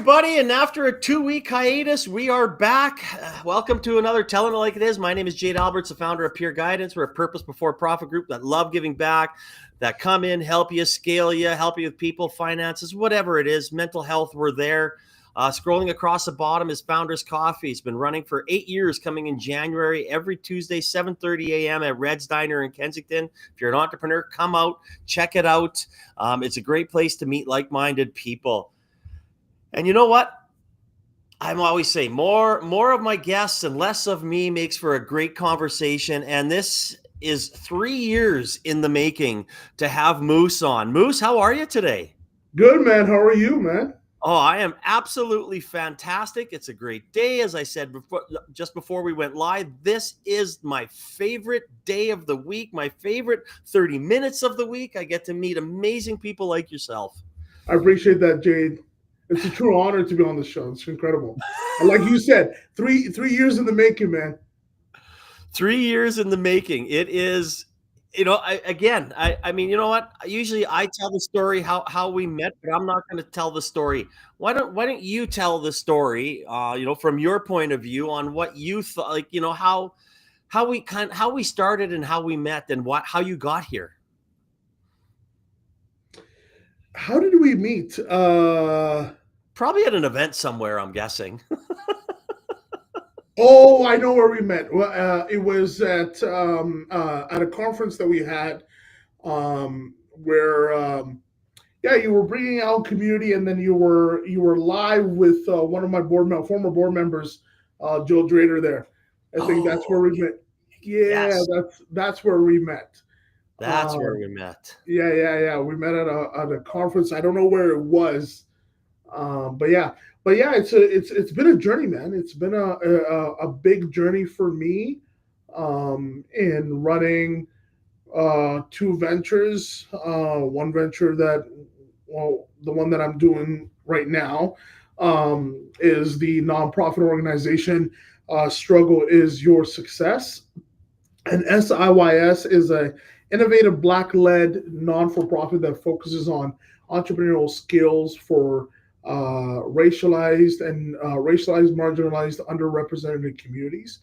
everybody. And after a 2-week hiatus, we are back. Welcome to another Telling It Like It Is. My name is Jade Alberts, the founder of Pure Guidance. We're a purpose before profit group that love giving back, that come in, help you, scale you, help you with people, finances, whatever it is, mental health. We're there. Scrolling across the bottom is Founders Coffee. It's been running for 8 years, coming in January, every Tuesday, 7:30 a.m. at Red's Diner in Kensington. If you're an entrepreneur, come out, check it out. It's a great place to meet like-minded people. And you know what? I'm always saying more of my guests and less of me makes for a great conversation. And this is 3 years in the making to have Moose on. Moose, how are you today? Good, man. How are you, man? Oh, I am absolutely fantastic. It's a great day. As I said just before we went live, this is my favorite day of the week, my favorite 30 minutes of the week. I get to meet amazing people like yourself. I appreciate that, Jade. It's a true honor to be on the show. It's incredible. And like you said, three years in the making, man. 3 years in the making. It is, I mean, you know what? Usually I tell the story how we met, but I'm not going to tell the story. Why don't you tell the story, from your point of view on what you thought, how we started and how we met and how you got here. How did we meet? Probably at an event somewhere, I'm guessing. Oh, I know where we met. Well, it was at a conference that we had, where you were bringing out community, and then you were live with one of my former board members, Joe Drader. There, I think that's where we met. Yeah, yes. That's where we met. That's where we met. Yeah. We met at a conference. I don't know where it was, but yeah, it's been a journey, man. It's been a big journey for me, in running two ventures. One venture the one that I'm doing right now, is the nonprofit organization. Struggle is your success, and SIYS is a innovative Black-led non-for-profit that focuses on entrepreneurial skills for racialized, marginalized, underrepresented communities,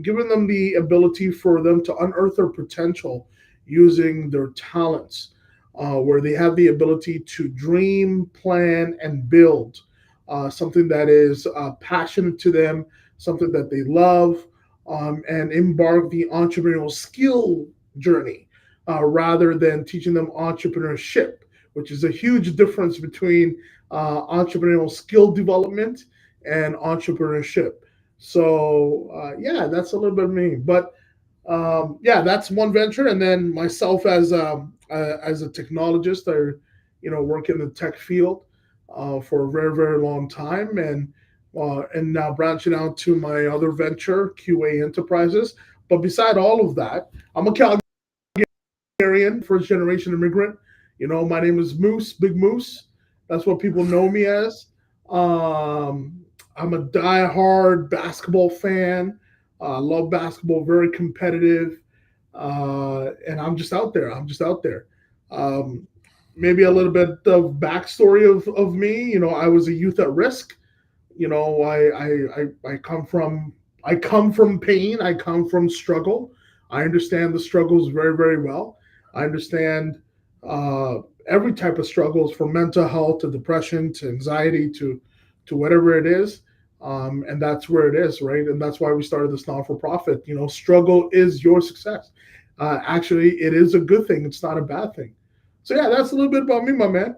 giving them the ability for them to unearth their potential using their talents, where they have the ability to dream, plan, and build something that is passionate to them, something that they love, and embark the entrepreneurial skill journey, rather than teaching them entrepreneurship, which is a huge difference between entrepreneurial skill development and entrepreneurship. So that's a little bit of me. But that's one venture, and then myself as a technologist, I work in the tech field for a very, very long time, and now branching out to my other venture, QA Enterprises. But beside all of that, I'm a Calgarian, first generation immigrant. My name is Moose, Big Moose. That's what people know me as. I'm a diehard basketball fan. I love basketball, very competitive. And I'm just out there. Maybe a little bit of backstory of me. I was a youth at risk. I come from pain. I come from struggle. I understand the struggles very, very well. I understand every type of struggles, from mental health to depression to anxiety to whatever it is. And that's where it is, right? And that's why we started this non-for-profit. Struggle is your success. Actually, it is a good thing. It's not a bad thing. So yeah, that's a little bit about me, my man.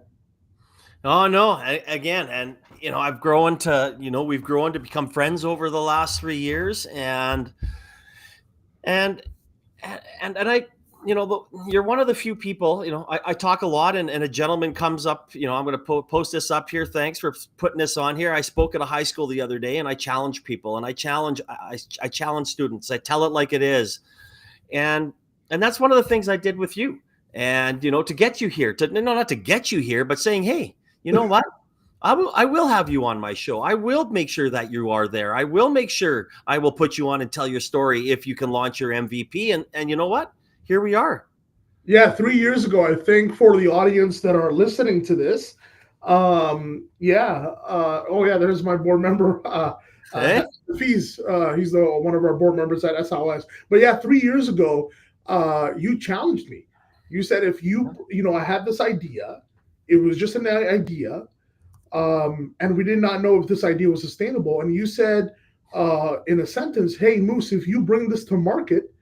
Oh no! Again, and we've grown to become friends over the last 3 years, and I. You're one of the few people, I talk a lot, and a gentleman comes up, I'm going to post this up here. Thanks for putting this on here. I spoke at a high school the other day, and I challenge people, and I challenge students. I tell it like it is. And that's one of the things I did with you. And, to get you here, not to get you here, but saying, hey, you know what? I will have you on my show. I will make sure that you are there. I will make sure I will put you on and tell your story if you can launch your MVP. And you know what? Here we are. Yeah, 3 years ago, I think, for the audience that are listening to this, Yeah. Oh yeah, there's my board member. Hey, He's the one of our board members at SLS. But yeah, 3 years ago, you challenged me. You said if I had this idea, it was just an idea, and we did not know if this idea was sustainable. And you said, in a sentence, "Hey, Moose, if you bring this to market,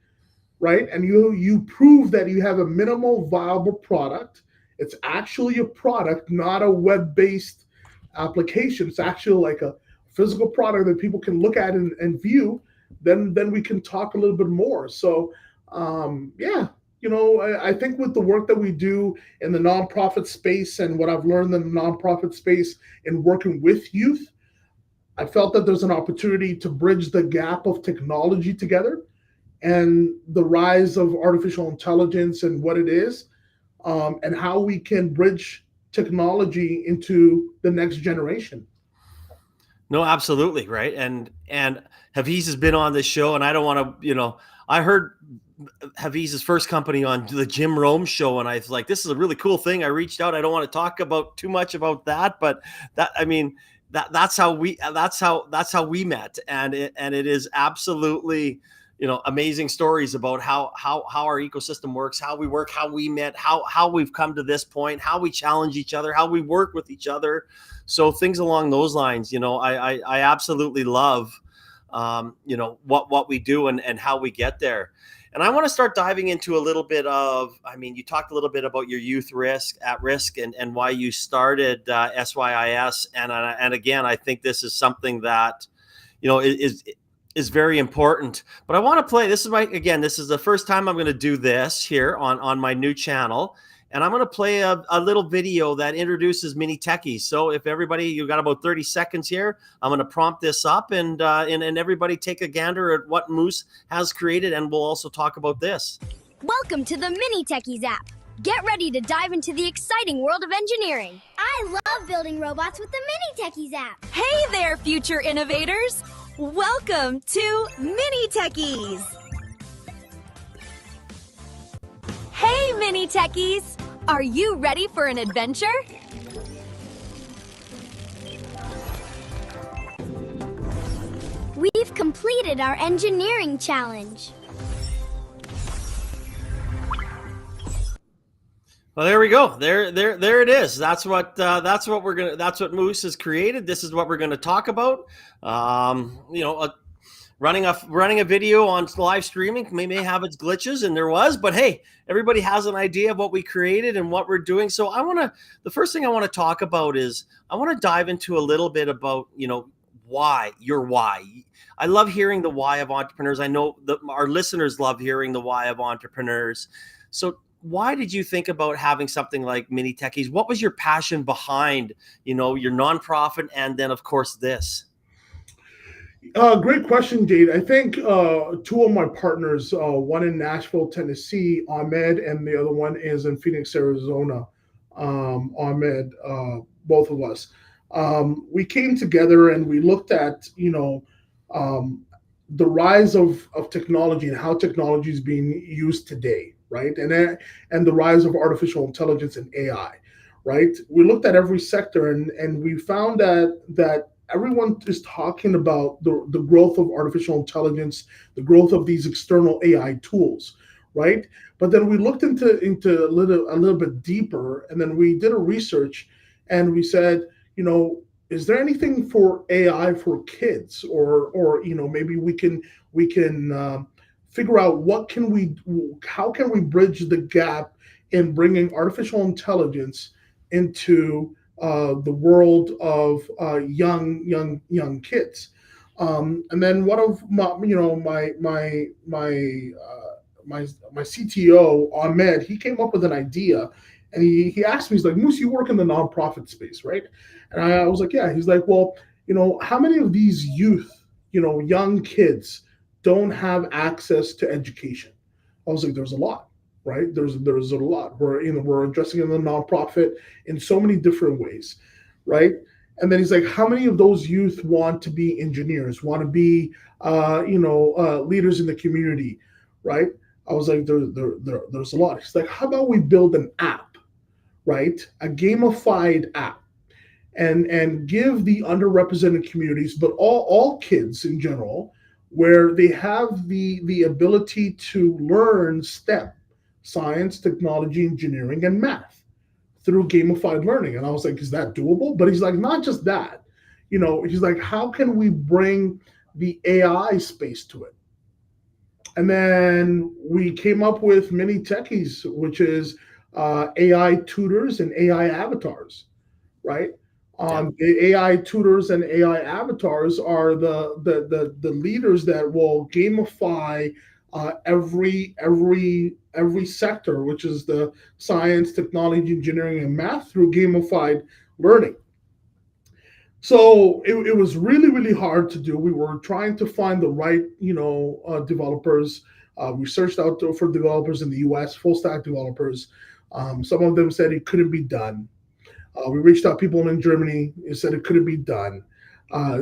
right, and you prove that you have a minimal viable product, it's actually a product, not a web-based application. It's actually like a physical product that people can look at and view. Then we can talk a little bit more." So, yeah, I think with the work that we do in the nonprofit space and what I've learned in the nonprofit space in working with youth, I felt that there's an opportunity to bridge the gap of technology together and the rise of artificial intelligence and what it is, and how we can bridge technology into the next generation. no, absolutely, right. And Hafiz has been on this show, and I don't want to, I heard Hafiz's first company on the Jim Rome show, and I was like, this is a really cool thing. I reached out. I don't want to talk about too much about that, but I mean, that's how we met, and it is absolutely, amazing stories about how our ecosystem works, how we work, how we met, how we've come to this point, how we challenge each other, how we work with each other. So things along those lines, I absolutely love, what we do and how we get there. And I want to start diving into a little bit of, I mean, you talked a little bit about your youth at risk and why you started SYIS. And again, I think this is something that, is very important. But I want to play, this is the first time I'm going to do this here on my new channel. And I'm going to play a little video that introduces Mini Techies. So if everybody, you've got about 30 seconds here, I'm going to prompt this up and everybody take a gander at what Moose has created. And we'll also talk about this. Welcome to the Mini Techies app. Get ready to dive into the exciting world of engineering. I love building robots with the Mini Techies app. Hey there, future innovators. Welcome to Mini Techies. Hey, Mini Techies. Are you ready for an adventure? We've completed our engineering challenge. Well, there we go. There it is. That's what Moose has created. This is what we're going to talk about. Running a video on live streaming may have its glitches, and there was, but hey, everybody has an idea of what we created and what we're doing. So the first thing I want to talk about is I want to dive into a little bit about, why. I love hearing the why of entrepreneurs. I know that our listeners love hearing the why of entrepreneurs. So why did you think about having something like Mini Techies? What was your passion behind, your nonprofit, and then of course this? Great question, Jade. I think two of my partners, one in Nashville, Tennessee, Ahmed, and the other one is in Phoenix, Arizona, Ahmed, both of us. We came together and we looked at, the rise of technology and how technology is being used today, right? And the rise of artificial intelligence and AI, right? We looked at every sector and we found that everyone is talking about the growth of artificial intelligence, the growth of these external AI tools, right? But then we looked into a little bit deeper, and then we did a research, and we said, is there anything for AI for kids, or maybe we can figure out how can we bridge the gap in bringing artificial intelligence into the world of young kids, and then one of my CTO Ahmed, he came up with an idea, and he asked me, he's like, Moose, you work in the nonprofit space, right? And I was like, yeah. He's like, well, how many of these youth, young kids don't have access to education? I was like, there's a lot. Right, there's a lot. We're addressing in the nonprofit in so many different ways, right? And then he's like, how many of those youth want to be engineers, want to be leaders in the community, right? I was like, there's a lot. He's like, how about we build an app, right? A gamified app. and give the underrepresented communities, but all kids in general, where they have the ability to learn STEM, science, technology, engineering, and math through gamified learning. And I was like, is that doable? But he's like, not just that. He's like, how can we bring the AI space to it? And then we came up with Mini Techies, which is AI tutors and AI avatars, right? The AI tutors and AI avatars are the leaders that will gamify every sector, which is the science, technology, engineering, and math through gamified learning. So it was really, really hard to do. We were trying to find the right, developers. We searched out for developers in the U.S., full stack developers. Some of them said it couldn't be done. We reached out to people in Germany and said it couldn't be done.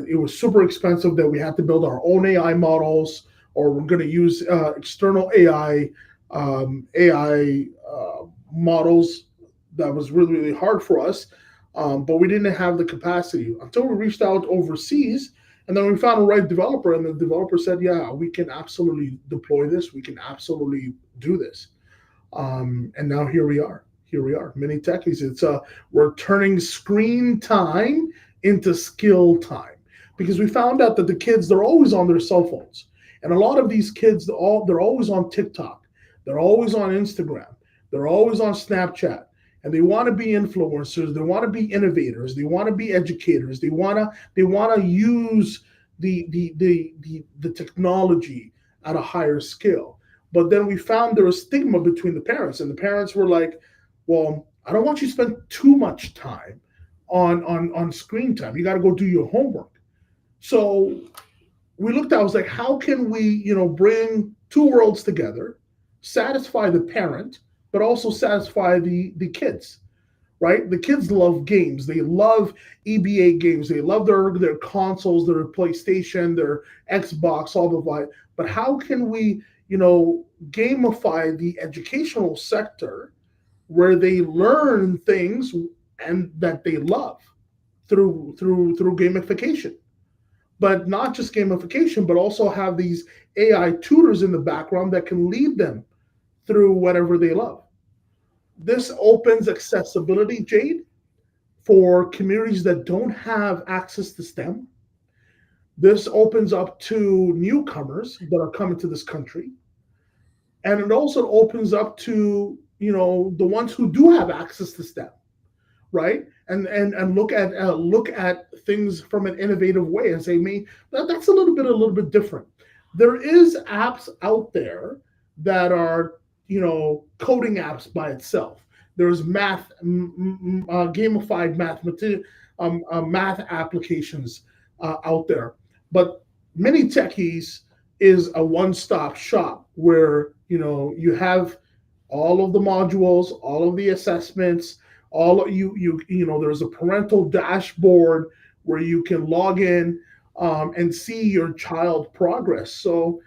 It was super expensive that we had to build our own AI models, or we're going to use external AI models. That was really, really hard for us. But we didn't have the capacity until we reached out overseas, and then we found a right developer, and the developer said, yeah, we can absolutely deploy this. We can absolutely do this. And now here we are, Mini Techies. We're turning screen time into skill time, because we found out that the kids, they're always on their cell phones. And a lot of these kids, they're always on TikTok. They're always on Instagram. They're always on Snapchat. And they want to be influencers. They want to be innovators. They want to be educators. They want to use the technology at a higher scale. But then we found there was stigma between the parents, and the parents were like, well, I don't want you to spend too much time on screen time. You got to go do your homework. So we looked at, I was like, how can we, bring two worlds together, satisfy the parent, but also satisfy the kids, right? The kids love games. They love EBA games. They love their consoles, their PlayStation, their Xbox, all the like. But how can we, gamify the educational sector where they learn things and that they love through gamification? But not just gamification, but also have these AI tutors in the background that can lead them through whatever they love. This opens accessibility, Jade, for communities that don't have access to STEM. This opens up to newcomers that are coming to this country. And it also opens up to, the ones who do have access to STEM, right? And look at things from an innovative way and say, that's a little bit different. There is apps out there that are, coding apps by itself. There's gamified math applications out there. But Mini Techies is a one-stop shop where, you have all of the modules, all of the assessments, there's a parental dashboard where you can log in and see your child progress. So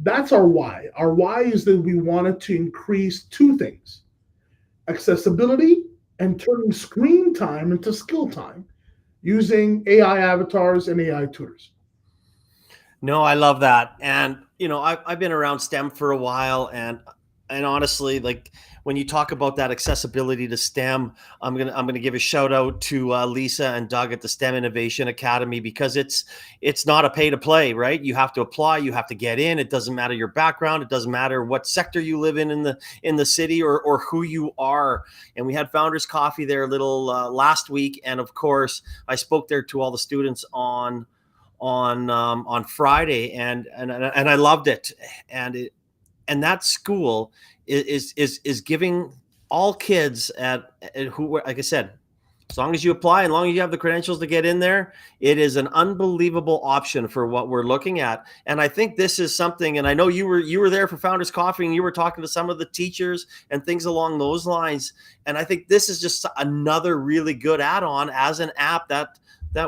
that's our why. Our why is that we wanted to increase two things: accessibility and turning screen time into skill time using AI avatars and AI tutors. No, I love that. And, I've been around STEM for a while, and honestly, like, when you talk about that accessibility to STEM, I'm gonna give a shout out to Lisa and Doug at the STEM Innovation Academy, because it's not a pay to play, right? You have to apply, you have to get in. It doesn't matter your background, it doesn't matter what sector you live in the city, or who you are. And we had Founders Coffee there a little last week, and of course, I spoke there to all the students on Friday, and I loved it. And that school is giving all kids who, like I said, as long as you apply, and as long as you have the credentials to get in there, it is an unbelievable option for what we're looking at. And I think this is something, and I know you were there for Founders Coffee, and you were talking to some of the teachers and things along those lines. And I think this is just another really good add-on as an app that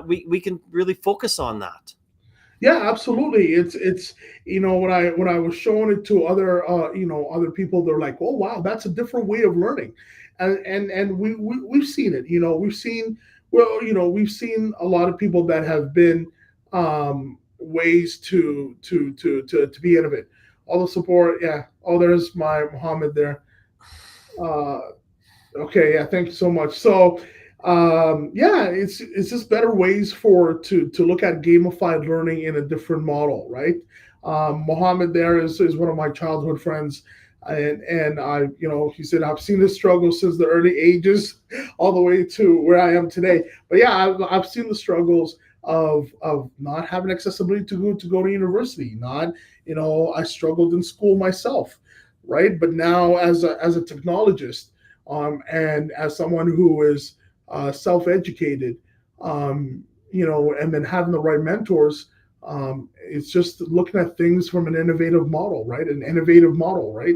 we can really focus on that. Yeah, absolutely. It's when I was showing it to other people, they're like, oh wow, that's a different way of learning, and we've seen it. We've seen Well, we've seen a lot of people that have been ways to be innovative. All the support, yeah. Oh, there's my Muhammad there. Uh, okay, yeah. Thank you so much. So, yeah, it's just better ways to look at gamified learning in a different model, right? Mohammed there is one of my childhood friends, and he said I've seen this struggle since the early ages, all the way to where I am today. But yeah, I've seen the struggles of not having accessibility to go to university. Not, I struggled in school myself, right? But now as a technologist, and as someone who is self-educated, and then having the right mentors, it's just looking at things from an innovative model, right? An innovative model, right?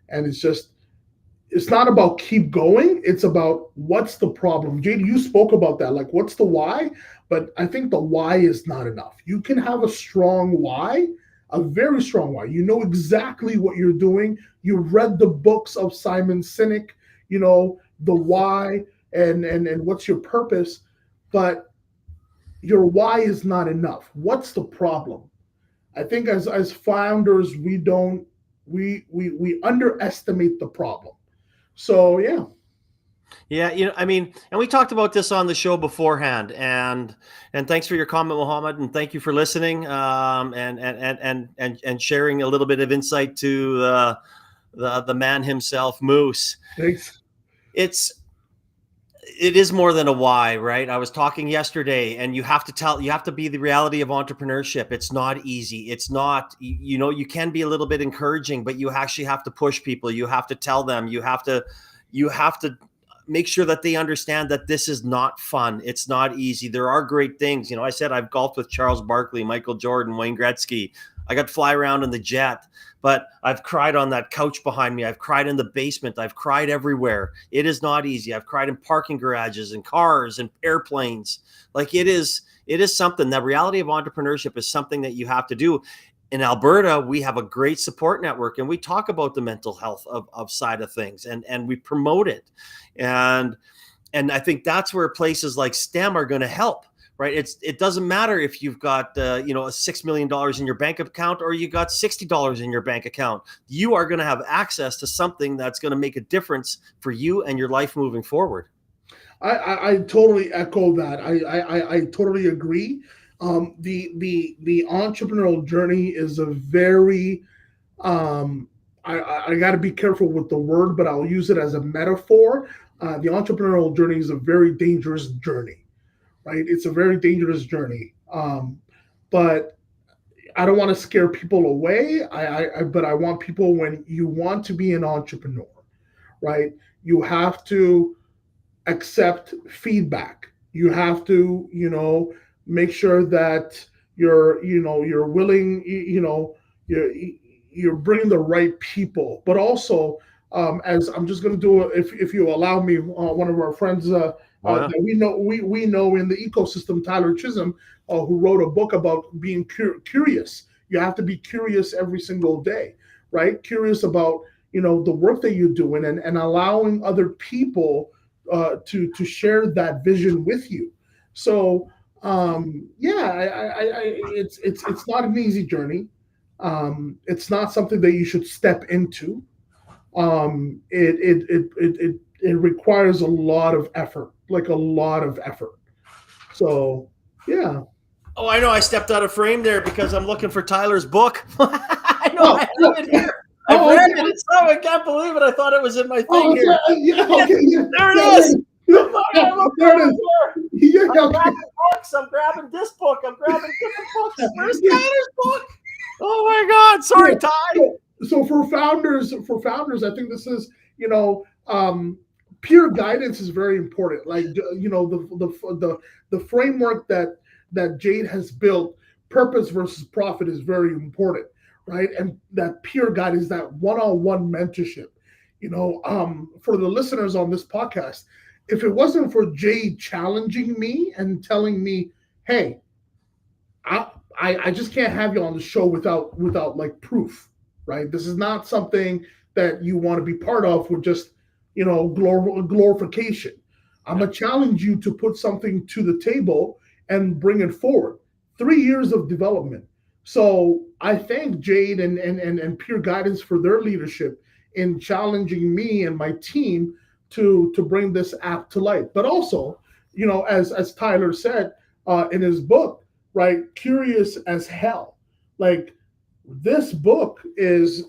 And it's not about keep going. It's about what's the problem. Jade, you spoke about that. Like, what's the why? But I think the why is not enough. You can have a strong why, a very strong why. You know exactly what you're doing. You read the books of Simon Sinek, the why and what's your purpose. But your why is not enough. What's the problem? I think as founders, we underestimate the problem. So yeah. Yeah, and we talked about this on the show beforehand, and thanks for your comment, Mohammed, and thank you for listening, and sharing a little bit of insight to the man himself, Moose. Thanks. It is more than a why, right? I was talking yesterday, and you have to be the reality of entrepreneurship. It's not easy. It's not, you can be a little bit encouraging, but you actually have to push people. You have to tell them, you have to make sure that they understand that this is not fun. It's not easy. There are great things. I said I've golfed with Charles Barkley, Michael Jordan, Wayne Gretzky. I got to fly around in the jet, but I've cried on that couch behind me. I've cried in the basement. I've cried everywhere. It is not easy. I've cried in parking garages and cars and airplanes. Like it is something. The reality of entrepreneurship is something that you have to do. In Alberta, we have a great support network, and we talk about the mental health of side of things, and we promote it. And I think that's where places like STEM are going to help, right? It doesn't matter if you've got $6 million in your bank account or you got $60 in your bank account. You are going to have access to something that's going to make a difference for you and your life moving forward. I totally echo that. I totally agree. The entrepreneurial journey is a very I got to be careful with the word, but I'll use it as a metaphor. The entrepreneurial journey is a very dangerous journey, right? It's a very dangerous journey. But I don't want to scare people away. But I want people, when you want to be an entrepreneur, right? You have to accept feedback. You have to, make sure that you're willing, you're bringing the right people, but also, as I'm just going to do, if you allow me, one of our friends that we know in the ecosystem, Tyler Chisholm, who wrote a book about being curious. You have to be curious every single day, right? Curious about the work that you're doing, and allowing other people to share that vision with you. So it's not an easy journey. It's not something that you should step into. It requires a lot of effort, like a lot of effort. So yeah. Oh, I know. I stepped out of frame there because I'm looking for Tyler's book. I know. I have it here. I read it. I can't believe it. I thought it was in my thing here. Yeah, okay, yeah. There it is. There it is. Yeah, I'm grabbing books. I'm grabbing this book. I'm grabbing different books. Where's Tyler's book? Oh my God! Sorry, Ty. So for founders, I think this is peer guidance is very important. Like the framework that Jade has built, purpose versus profit, is very important, right? And that peer guidance, that one-on-one mentorship. For the listeners on this podcast, if it wasn't for Jade challenging me and telling me, "Hey, I just can't have you on the show without like proof," right? This is not something that you want to be part of with just glorification. I'm going to challenge you to put something to the table and bring it forward. 3 years of development. So I thank Jade and Peer Guidance for their leadership in challenging me and my team to bring this app to light. But also, as Tyler said in his book, right, curious as hell. Like, this book is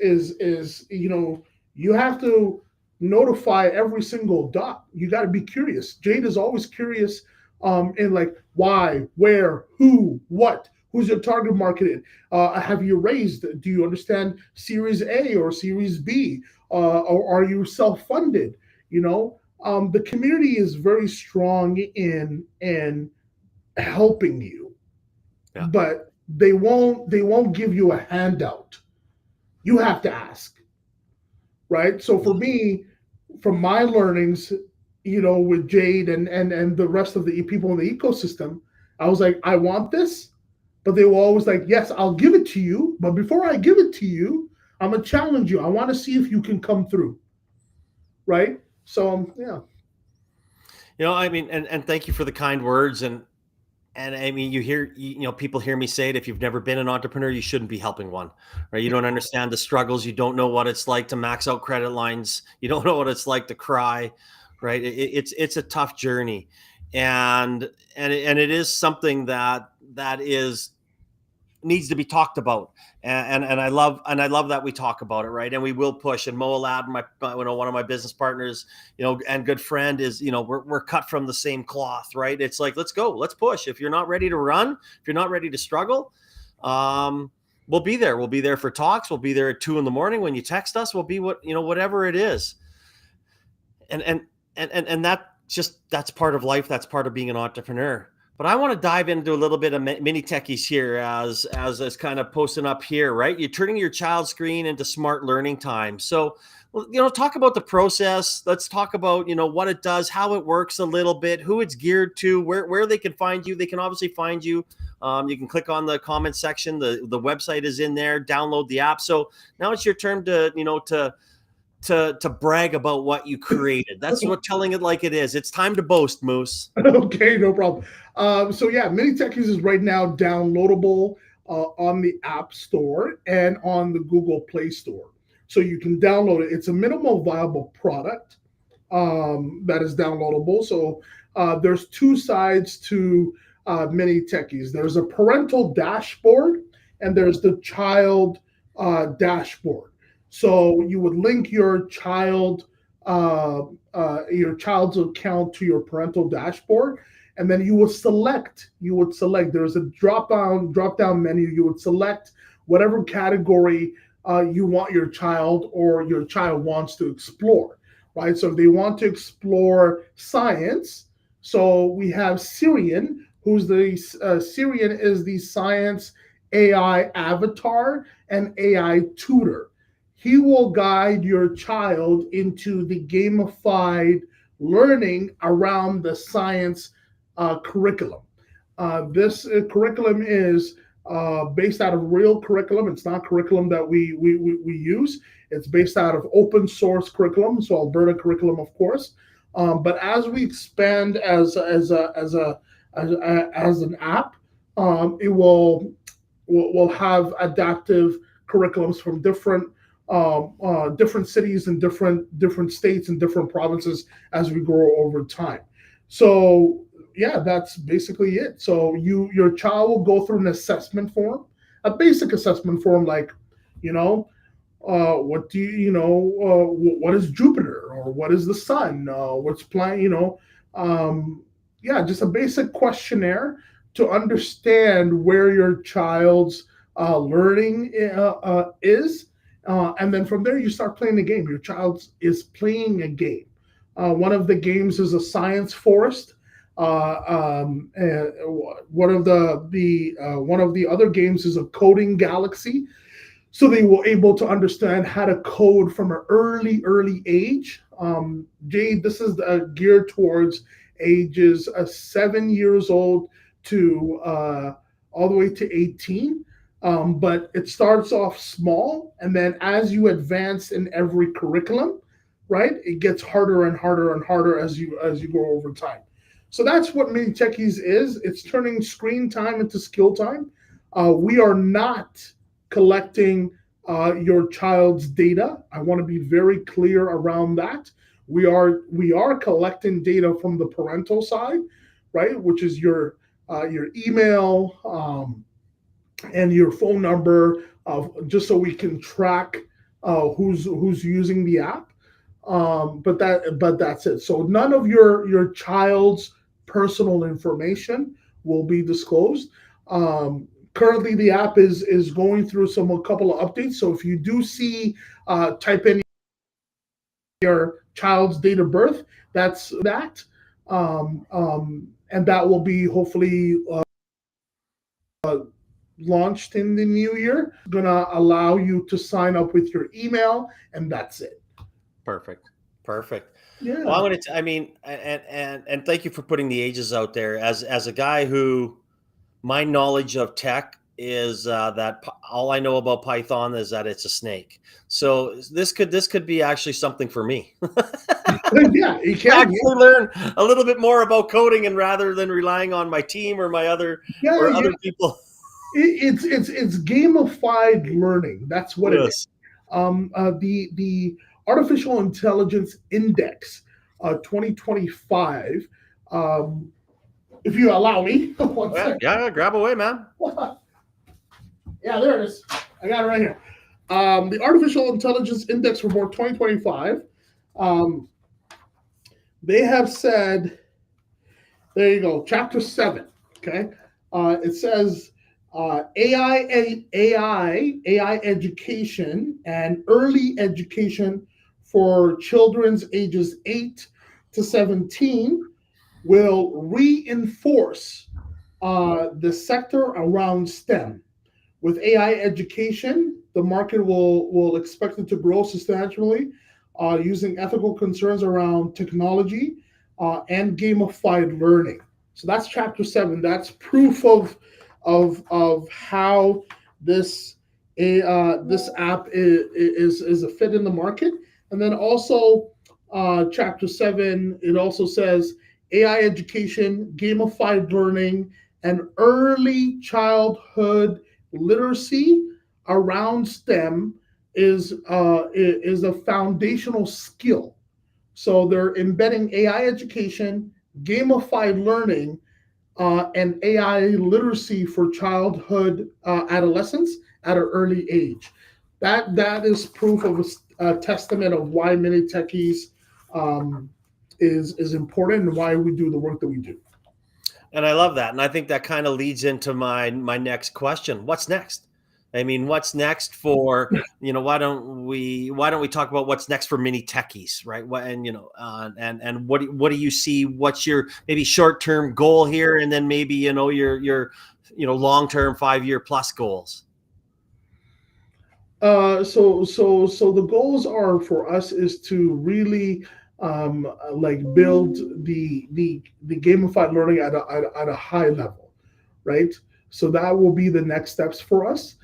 you have to notify every single dot. You got to be curious. Jade is always curious in like why, where, who, what, who's your target market? Have you raised? Do you understand Series A or Series B? Or are you self-funded? The community is very strong in helping you, but they won't give you a handout. You have to ask, right? So for me, from my learnings, with Jade and the rest of the people in the ecosystem, I was like, I want this, but they were always like, yes, I'll give it to you, but before I give it to you, I'm gonna challenge you. I want to see if you can come through, right? So yeah. I mean, and thank you for the kind words. And I mean, people hear me say it. If you've never been an entrepreneur, you shouldn't be helping one, right? You don't understand the struggles. You don't know what it's like to max out credit lines. You don't know what it's like to cry, right? It's a tough journey, and it is something that needs to be talked about, and I love that we talk about it, right? And we will push. And Mo Alad, one of my business partners, and good friend, is we're cut from the same cloth, right? It's like, let's go, let's push. If you're not ready to run, if you're not ready to struggle, we'll be there. We'll be there for talks. We'll be there at 2 a.m. when you text us. We'll be whatever it is, and that's part of life. That's part of being an entrepreneur. But I want to dive into a little bit of Mini Techies here as kind of posting up here, right? You're turning your child's screen into smart learning time. So, talk about the process. Let's talk about, what it does, how it works a little bit, who it's geared to, where they can find you. They can obviously find you. You can click on the comment section. The website is in there. Download the app. So now it's your turn to brag about what you created. That's what telling it like it is. It's time to boast, Moose. Okay, no problem. So yeah, Mini Techies is right now downloadable on the App Store and on the Google Play Store. So you can download it. It's a minimal viable product that is downloadable. So there's 2 sides to Mini Techies. There's a parental dashboard and there's the child dashboard. So you would link your child's account to your parental dashboard, and then you would select. There's a drop down menu. You would select whatever category you want your child wants to explore, right? So if they want to explore science, so we have Syrian, Syrian is the science AI avatar and AI tutor. He will guide your child into the gamified learning around the science curriculum. This curriculum is based out of real curriculum. It's not curriculum that we use. It's based out of open source curriculum, so Alberta curriculum, of course. But as we expand as an app, it will have adaptive curriculums from different cities and different states and different provinces as we grow over time. So yeah, that's basically it. So your child will go through an assessment form, a basic assessment form, like, what is Jupiter, or what is the sun, what's planet, just a basic questionnaire to understand where your child's learning is. And then from there, you start playing the game. Your child is playing a game. One of the games is a science forest. One of the other games is a coding galaxy. So they were able to understand how to code from an early age. Jade, this is geared towards ages 7 years old to all the way to 18. But it starts off small, and then as you advance in every curriculum, right? It gets harder and harder and harder as you go over time. So that's what Mini Techies is. It's turning screen time into skill time. We are not collecting your child's data. I want to be very clear around that. We are collecting data from the parental side, right? Which is your email and your phone number, just so we can track who's using the app. But that's it. So none of your child's personal information will be disclosed. Currently, the app is going through a couple of updates. So if you do see type in your child's date of birth, that's that, and that will be hopefully launched in the new year. Gonna allow you to sign up with your email, and that's it. Perfect. Yeah. Well, I mean, and thank you for putting the ages out there. As a guy who, my knowledge of tech is that all I know about Python is that it's a snake. So this could be actually something for me. Yeah, you can actually learn a little bit more about coding, and rather than relying on my team or my other other people. It's gamified learning. That's what it is. The Artificial Intelligence Index 2025. If you allow me. Yeah, grab away, man. Yeah, there it is. I got it right here. The Artificial Intelligence Index Report 2025. They have said, there you go, Chapter 7. Okay, it says AI education and early education for children's ages 8 to 17 will reinforce the sector around STEM. With AI education, the market will expect it to grow substantially using ethical concerns around technology and gamified learning. So that's Chapter 7. That's proof of how this app is a fit in the market. And then also Chapter 7, it also says AI education, gamified learning, and early childhood literacy around STEM is a foundational skill. So they're embedding AI education, gamified learning, and AI literacy for childhood adolescents at an early age. That is proof of a testament of why Mini Techies is important and why we do the work that we do. And I love that, and I think that kind of leads into my next question. What's next? I mean, what's next for, why don't we talk about what's next for Mini Techies, right? And what do you see? What's your maybe short-term goal here, and then maybe your long-term 5-year plus goals? So the goals are for us is to really build the gamified learning at a high level, right? So that will be the next steps for us.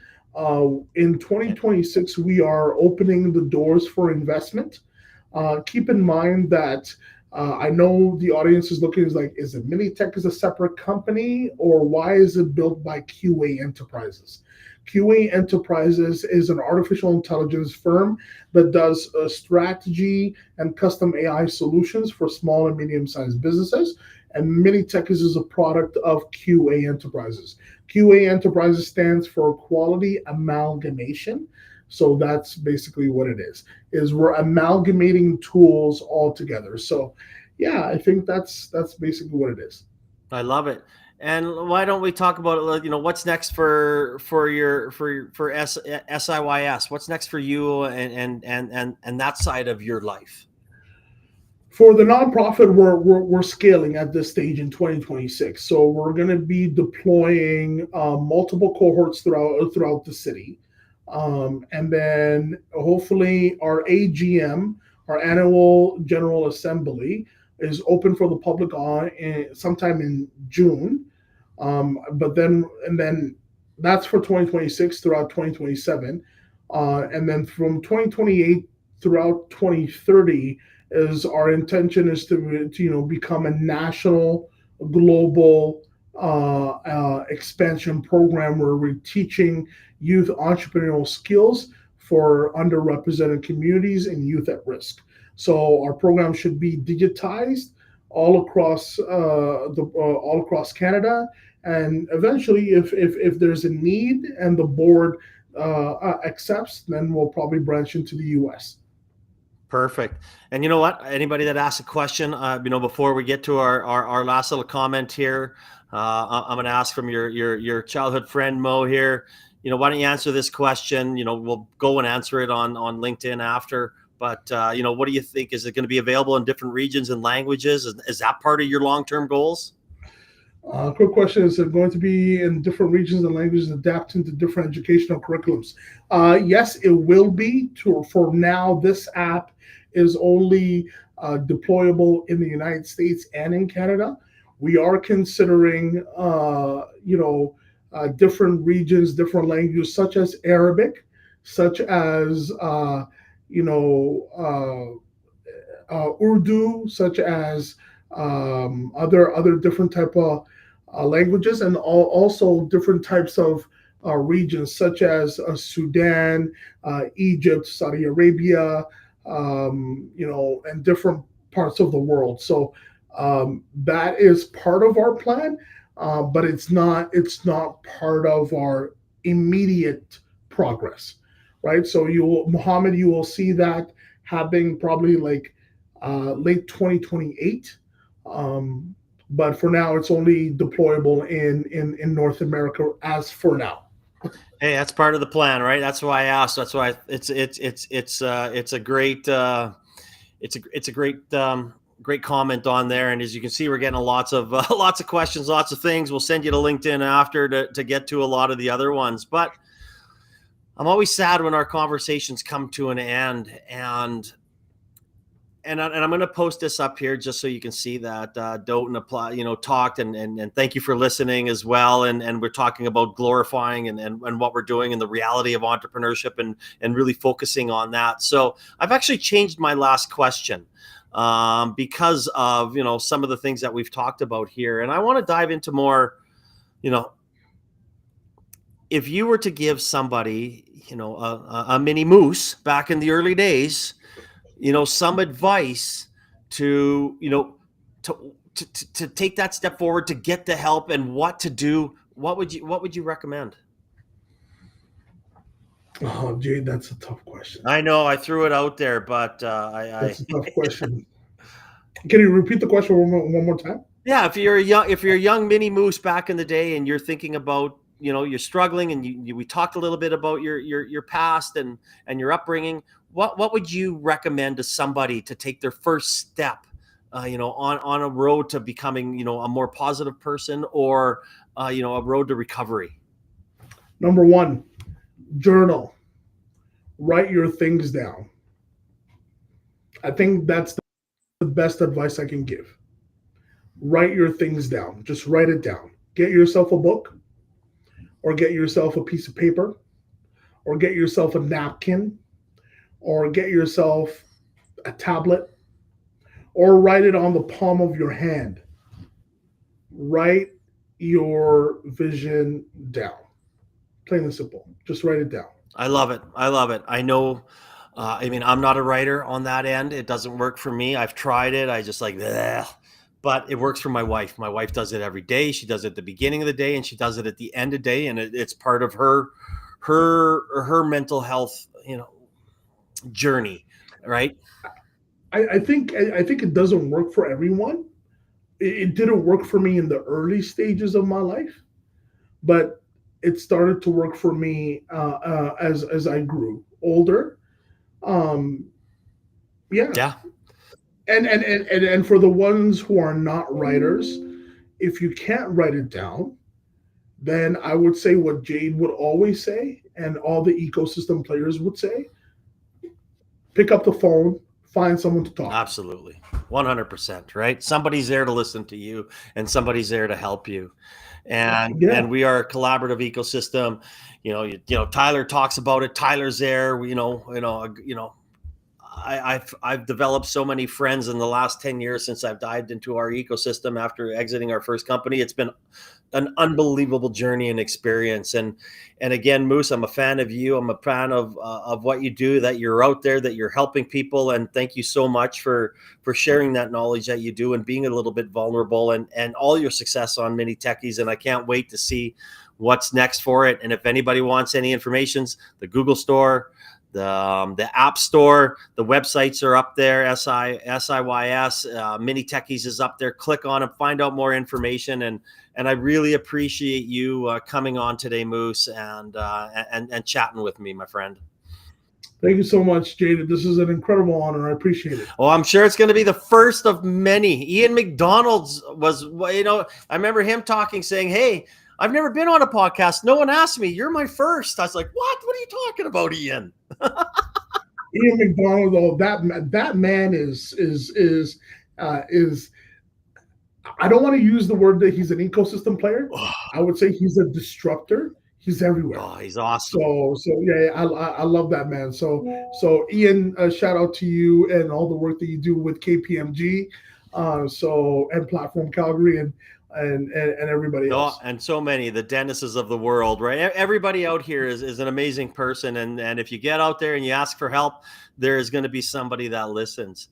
In 2026, we are opening the doors for investment. Keep in mind that I know the audience is looking is it Mini Tech as a separate company, or why is it built by QA Enterprises? QA Enterprises is an artificial intelligence firm that does strategy and custom AI solutions for small and medium-sized businesses. And Mini Techies is a product of QA Enterprises. QA Enterprises stands for Quality Amalgamation. So that's basically what it is we're amalgamating tools all together. So yeah, I think that's basically what it is. I love it. And why don't we talk about what's next for SIYS? What's next for you and that side of your life? For the nonprofit, we're scaling at this stage in 2026. So we're going to be deploying multiple cohorts throughout the city, and then hopefully our AGM, our annual General Assembly, is open for the public sometime in June. But then that's for 2026 throughout 2027, and then from 2028 throughout 2030 is our intention is to become a national, global expansion program where we're teaching youth entrepreneurial skills for underrepresented communities and youth at risk. So our program should be digitized all across Canada, and eventually, if there's a need and the board accepts, then we'll probably branch into the U.S. Perfect. And you know what? Anybody that asks a question, before we get to our last little comment here, I'm going to ask from your childhood friend Mo here. Why don't you answer this question? We'll go and answer it on LinkedIn after. But what do you think? Is it going to be available in different regions and languages? Is that part of your long-term goals? Quick question: is it going to be in different regions and languages, adapting to different educational curriculums? Yes, it will be. For now, this app is only deployable in the United States and in Canada. We are considering, different regions, different languages, such as Arabic, such as, Urdu, such as other different type of languages, and also different types of regions, such as Sudan, Egypt, Saudi Arabia, and different parts of the world. So that is part of our plan, but it's not part of our immediate progress, right? So Mohammed, you will see that happening probably like late 2028. But for now, it's only deployable in North America as for now. Hey, that's part of the plan, right? That's why I asked. That's why it's a great great comment on there. And as you can see, we're getting lots of questions, lots of things. We'll send you to LinkedIn after to get to a lot of the other ones. But I'm always sad when our conversations come to an end, and I'm going to post this up here just so you can see that Doten apply, talked and thank you for listening as well. And we're talking about glorifying and what we're doing and the reality of entrepreneurship and really focusing on that. So I've actually changed my last question because of, some of the things that we've talked about here. And I want to dive into more, if you were to give somebody, a mini moose back in the early days, some advice to take that step forward, to get the help and what to do, what would you recommend? Oh, Jade, that's a tough question. I know I threw it out there, but that's a tough question. Can you repeat the question one more time? Yeah, if you're a young mini moose back in the day and you're thinking about, you're struggling, and we talked a little bit about your past and your upbringing. What would you recommend to somebody to take their first step, on a road to becoming, a more positive person, or, a road to recovery? Number one, journal. Write your things down. I think that's the best advice I can give. Write your things down. Just write it down. Get yourself a book, or get yourself a piece of paper, or get yourself a napkin, or get yourself a tablet, or write it on the palm of your hand. Write your vision down. Plain and simple. Just write it down. I love it. I know. I'm not a writer on that end. It doesn't work for me. I've tried it. I just but it works for my wife. My wife does it every day. She does it at the beginning of the day, and she does it at the end of the day. And it's part of her mental health, journey, right? I think it doesn't work for everyone. It didn't work for me in the early stages of my life, but it started to work for me as I grew older. Yeah. And for the ones who are not writers, if you can't write it down, then I would say what Jade would always say, and all the ecosystem players would say: pick up the phone, find someone to talk. Absolutely. 100%, right? Somebody's there to listen to you, and somebody's there to help you. And we are a collaborative ecosystem. Tyler talks about it. Tyler's there. I've developed so many friends in the last 10 years since I've dived into our ecosystem after exiting our first company. It's been an unbelievable journey and experience. And again, Moose, I'm a fan of you. I'm a fan of what you do, that you're out there, that you're helping people. And thank you so much for sharing that knowledge that you do and being a little bit vulnerable, and all your success on Mini Techies. And I can't wait to what's next for it. And if anybody wants any information, the Google store, the App Store, the websites are up there. SIYS, Mini Techies is up there. Click on them, find out more information. And I really appreciate you coming on today, Moose, and chatting with me, my friend. Thank you so much, Jaded. This is an incredible honor. I appreciate it. Oh, I'm sure it's going to be the first of many. Ian McDonald's was, I remember him talking, saying, "Hey, I've never been on a podcast. No one asked me. You're my first." I was like, "What? What are you talking about, Ian?" Ian McDonald, though, that man is I don't want to use the word that he's an ecosystem player. I would say he's a disruptor. He's everywhere. Oh, he's awesome. So yeah, I love that man. So Ian, shout out to you and all the work that you do with KPMG, and Platform Calgary and everybody else. Oh, and so many, the Dennises of the world, right? Everybody out here is an amazing person, and if you get out there and you ask for help, there is going to be somebody that listens.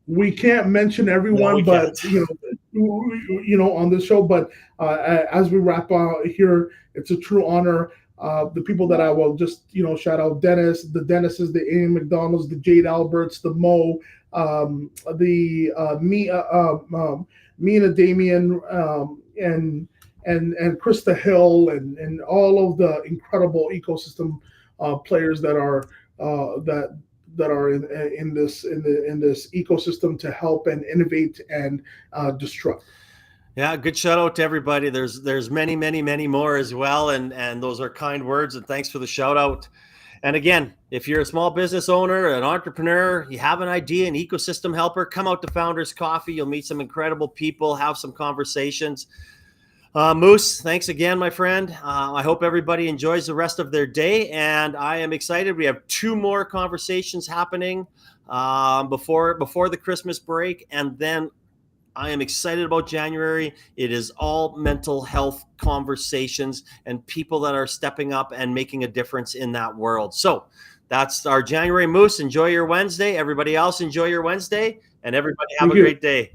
We can't mention everyone, but on the show. But as we wrap out here, it's a true honor. The people that I will just shout out: Dennis, the Dennises, the Ian McDonald's, the Jade Alberts, the Mo, Mina Damien, and Krista Hill, and all of the incredible ecosystem players that are in this ecosystem to help and innovate and disrupt. Yeah, good shout out to everybody. There's many, many, many more as well, and those are kind words, and thanks for the shout out. And again, if you're a small business owner, an entrepreneur, you have an idea, an ecosystem helper, come out to Founders Coffee. You'll meet some incredible people, have some conversations. Moose, thanks again, my friend. I hope everybody enjoys the rest of their day, and I am excited. We have 2 more conversations happening before the Christmas break, and then I am excited about January. It is all mental health conversations and people that are stepping up and making a difference in that world. So that's our January, Moose. Enjoy your Wednesday. Everybody else, enjoy your Wednesday, and everybody have a great day.